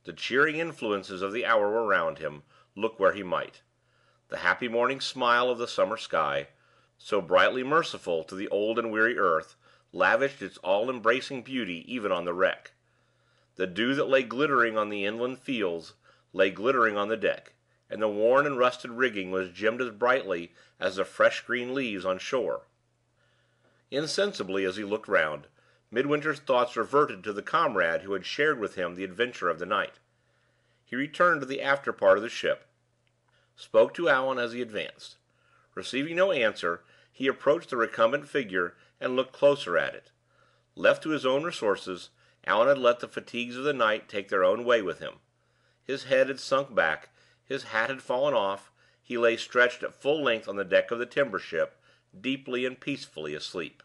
The cheering influences of the hour were round him, look where he might. The happy morning smile of the summer sky, so brightly merciful to the old and weary earth, lavished its all-embracing beauty even on the wreck. The dew that lay glittering on the inland fields lay glittering on the deck, and the worn and rusted rigging was gemmed as brightly as the fresh green leaves on shore. Insensibly, as he looked round, Midwinter's thoughts reverted to the comrade who had shared with him the adventure of the night. He returned to the after part of the ship, spoke to Allan as he advanced. Receiving no answer, he approached the recumbent figure and looked closer at it. Left to his own resources, Allan had let the fatigues of the night take their own way with him. His head had sunk back, his hat had fallen off, he lay stretched at full length on the deck of the timber ship, deeply and peacefully asleep.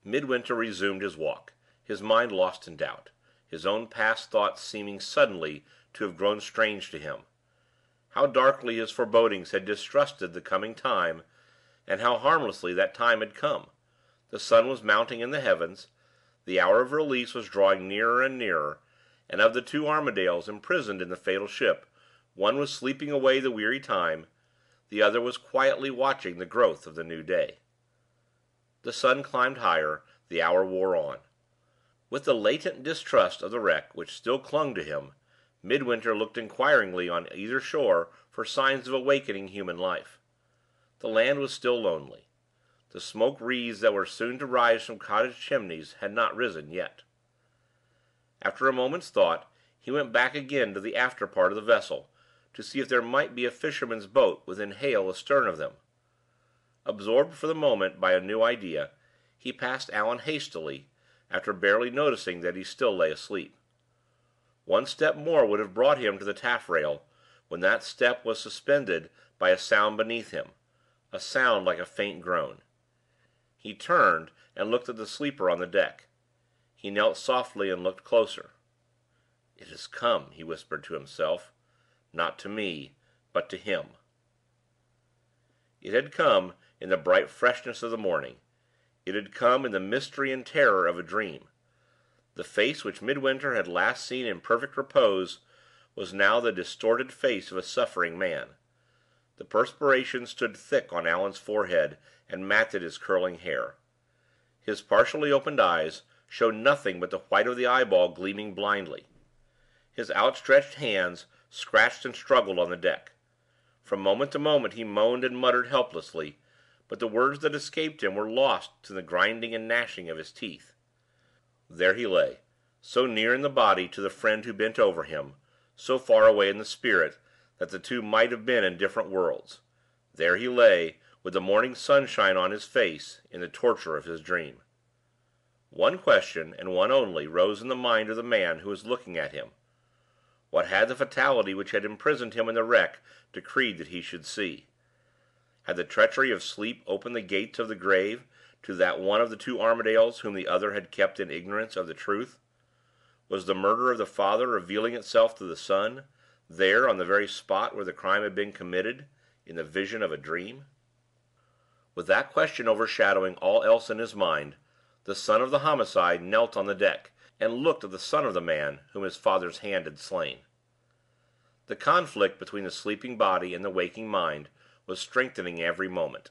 Midwinter resumed his walk, his mind lost in doubt, his own past thoughts seeming suddenly to have grown strange to him. How darkly his forebodings had distrusted the coming time, and how harmlessly that time had come! The sun was mounting in the heavens, the hour of release was drawing nearer and nearer, and of the two Armadales imprisoned in the fatal ship, one was sleeping away the weary time, the other was quietly watching the growth of the new day. The sun climbed higher, the hour wore on. With the latent distrust of the wreck which still clung to him, Midwinter looked inquiringly on either shore for signs of awakening human life. The land was still lonely. The smoke wreaths that were soon to rise from cottage chimneys had not risen yet. After a moment's thought, he went back again to the after part of the vessel, to see if there might be a fisherman's boat within hail astern of them. Absorbed for the moment by a new idea, he passed Allan hastily, after barely noticing that he still lay asleep. One step more would have brought him to the taffrail, when that step was suspended by a sound beneath him, a sound like a faint groan. He turned and looked at the sleeper on the deck. He knelt softly and looked closer. "It has come," he whispered to himself. "Not to me, but to him." It had come in the bright freshness of the morning. It had come in the mystery and terror of a dream. The face which Midwinter had last seen in perfect repose was now the distorted face of a suffering man. The perspiration stood thick on Allan's forehead and matted his curling hair. His partially opened eyes showed nothing but the white of the eyeball gleaming blindly. His outstretched hands scratched and struggled on the deck. From moment to moment he moaned and muttered helplessly, but the words that escaped him were lost to the grinding and gnashing of his teeth. There he lay, so near in the body to the friend who bent over him, so far away in the spirit that the two might have been in different worlds. There he lay, with the morning sunshine on his face, in the torture of his dream. One question, and one only, rose in the mind of the man who was looking at him. What had the fatality which had imprisoned him in the wreck decreed that he should see? Had the treachery of sleep opened the gates of the grave to that one of the two Armadales whom the other had kept in ignorance of the truth? Was the murder of the father revealing itself to the son, there on the very spot where the crime had been committed, in the vision of a dream? With that question overshadowing all else in his mind, the son of the homicide knelt on the deck, and looked at the son of the man whom his father's hand had slain. The conflict between the sleeping body and the waking mind was strengthening every moment.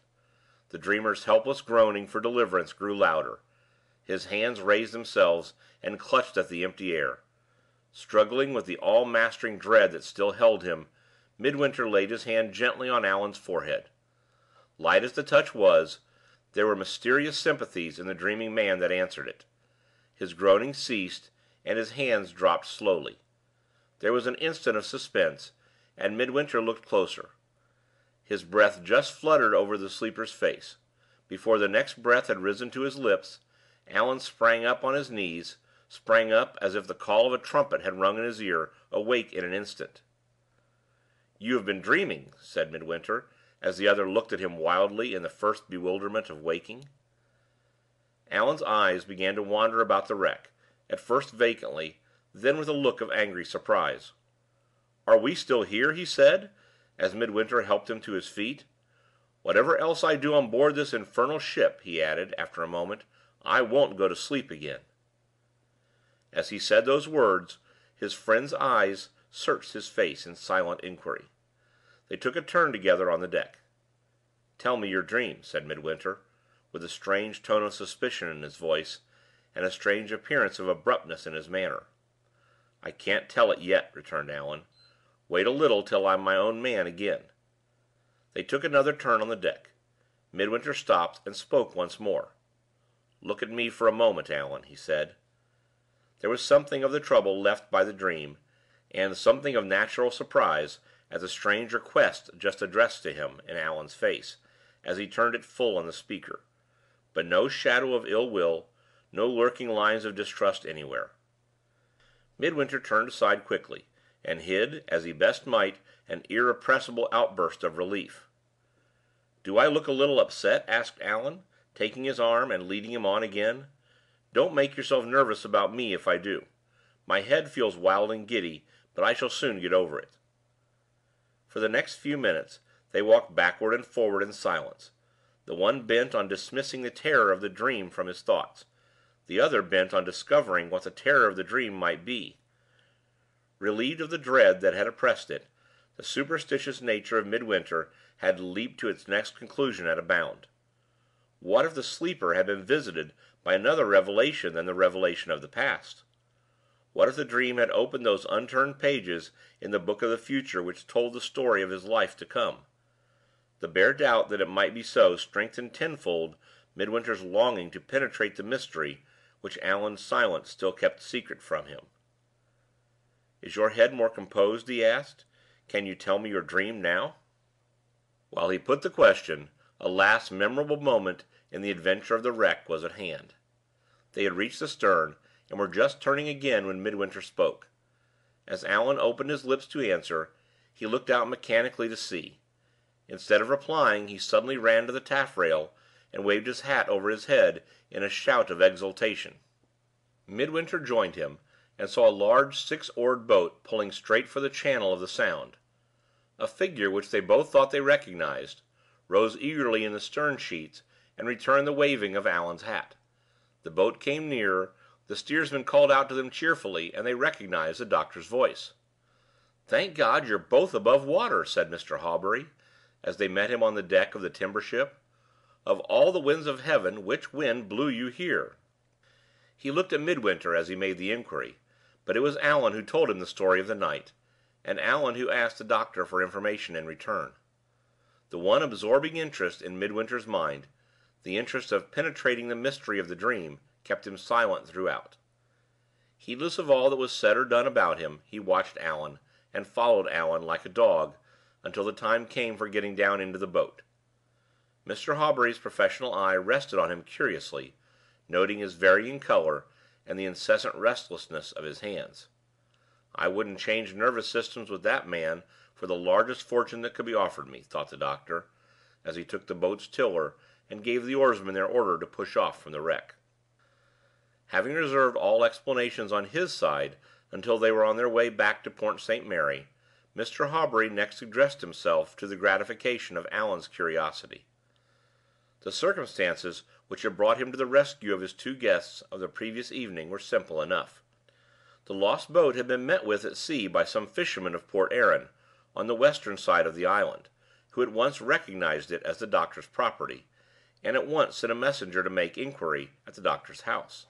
The dreamer's helpless groaning for deliverance grew louder. His hands raised themselves and clutched at the empty air. Struggling with the all-mastering dread that still held him, Midwinter laid his hand gently on Allan's forehead. Light as the touch was, there were mysterious sympathies in the dreaming man that answered it. His groaning ceased, and his hands dropped slowly. There was an instant of suspense, and Midwinter looked closer. His breath just fluttered over the sleeper's face. Before the next breath had risen to his lips, Allan sprang up on his knees, sprang up as if the call of a trumpet had rung in his ear, awake in an instant. "You have been dreaming," said Midwinter, as the other looked at him wildly in the first bewilderment of waking. Allan's eyes began to wander about the wreck, at first vacantly, then with a look of angry surprise. "Are we still here?" he said, as Midwinter helped him to his feet. "Whatever else I do on board this infernal ship," he added, after a moment, "I won't go to sleep again." As he said those words, His friend's eyes searched his face in silent inquiry. They took a turn together on the deck. "Tell me your dream," said Midwinter, with a strange tone of suspicion in his voice, and a strange appearance of abruptness in his manner. "I can't tell it yet," returned Allan. "Wait a little till I'm my own man again." They took another turn on the deck. Midwinter stopped and spoke once more. "Look at me for a moment, Allan," he said. There was something of the trouble left by the dream, and something of natural surprise at the strange request just addressed to him, in Allan's face, as he turned it full on the speaker, but no shadow of ill will, no lurking lines of distrust anywhere. Midwinter turned aside quickly, and hid, as he best might, an irrepressible outburst of relief. "Do I look a little upset?" asked Allan, taking his arm and leading him on again. "Don't make yourself nervous about me if I do. My head feels wild and giddy, but I shall soon get over it." For the next few minutes they walked backward and forward in silence, the one bent on dismissing the terror of the dream from his thoughts, the other bent on discovering what the terror of the dream might be. Relieved of the dread that had oppressed it, the superstitious nature of Midwinter had leaped to its next conclusion at a bound. What if the sleeper had been visited by another revelation than the revelation of the past? What if the dream had opened those unturned pages in the book of the future which told the story of his life to come? The bare doubt that it might be so strengthened tenfold Midwinter's longing to penetrate the mystery which Allan's silence still kept secret from him. "Is your head more composed?" he asked. "Can you tell me your dream now?" While he put the question, a last memorable moment in the adventure of the wreck was at hand. They had reached the stern, and were just turning again when Midwinter spoke. As Allan opened his lips to answer, he looked out mechanically to sea. Instead of replying, he suddenly ran to the taffrail and waved his hat over his head in a shout of exultation. Midwinter joined him, and saw a large six-oared boat pulling straight for the channel of the Sound. A figure which they both thought they recognized rose eagerly in the stern sheets and returned the waving of Allan's hat. The boat came nearer, the steersman called out to them cheerfully, and they recognized the doctor's voice. "Thank God you're both above water!" said Mr. Hawbury, as they met him on the deck of the timber ship. "Of all the winds of heaven, which wind blew you here?" He looked at Midwinter as he made the inquiry, but it was Allan who told him the story of the night, and Allan who asked the doctor for information in return. The one absorbing interest in Midwinter's mind, the interest of penetrating the mystery of the dream, kept him silent throughout. Heedless of all that was said or done about him, he watched Allan, and followed Allan like a dog, until the time came for getting down into the boat. Mr. Hawbury's professional eye rested on him curiously, noting his varying color and the incessant restlessness of his hands. "I wouldn't change nervous systems with that man for the largest fortune that could be offered me," thought the doctor, as he took the boat's tiller and gave the oarsmen their order to push off from the wreck. Having reserved all explanations on his side until they were on their way back to Port St. Mary, Mr. Hawbury next addressed himself to the gratification of Allan's curiosity. The circumstances which had brought him to the rescue of his two guests of the previous evening were simple enough. The lost boat had been met with at sea by some fishermen of Port Erin, on the western side of the island, who at once recognized it as the doctor's property, and at once sent a messenger to make inquiry at the doctor's house.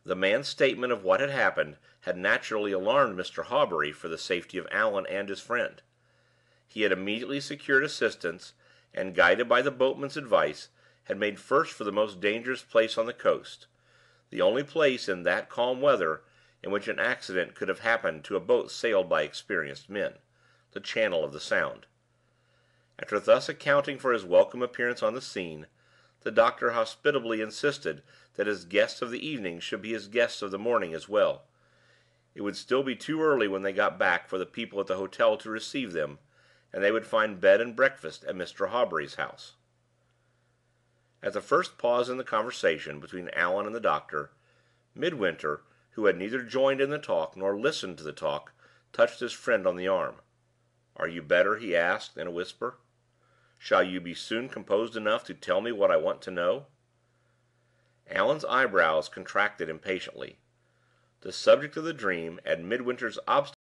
The man's statement of what had happened had naturally alarmed Mr. Hawbury for the safety of Allan and his friend. He had immediately secured assistance, and, guided by the boatman's advice, had made first for the most dangerous place on the coast, the only place in that calm weather in which an accident could have happened to a boat sailed by experienced men, the channel of the Sound. After thus accounting for his welcome appearance on the scene, the doctor hospitably insisted that his guests of the evening should be his guests of the morning as well. It would still be too early when they got back for the people at the hotel to receive them, and they would find bed and breakfast at Mr. Hawbury's house. At the first pause in the conversation between Allan and the doctor, Midwinter, who had neither joined in the talk nor listened to the talk, touched his friend on the arm. "Are you better?" he asked, in a whisper. "Shall you be soon composed enough to tell me what I want to know?" Allan's eyebrows contracted impatiently. the subject of the dream, and Midwinter's obstinate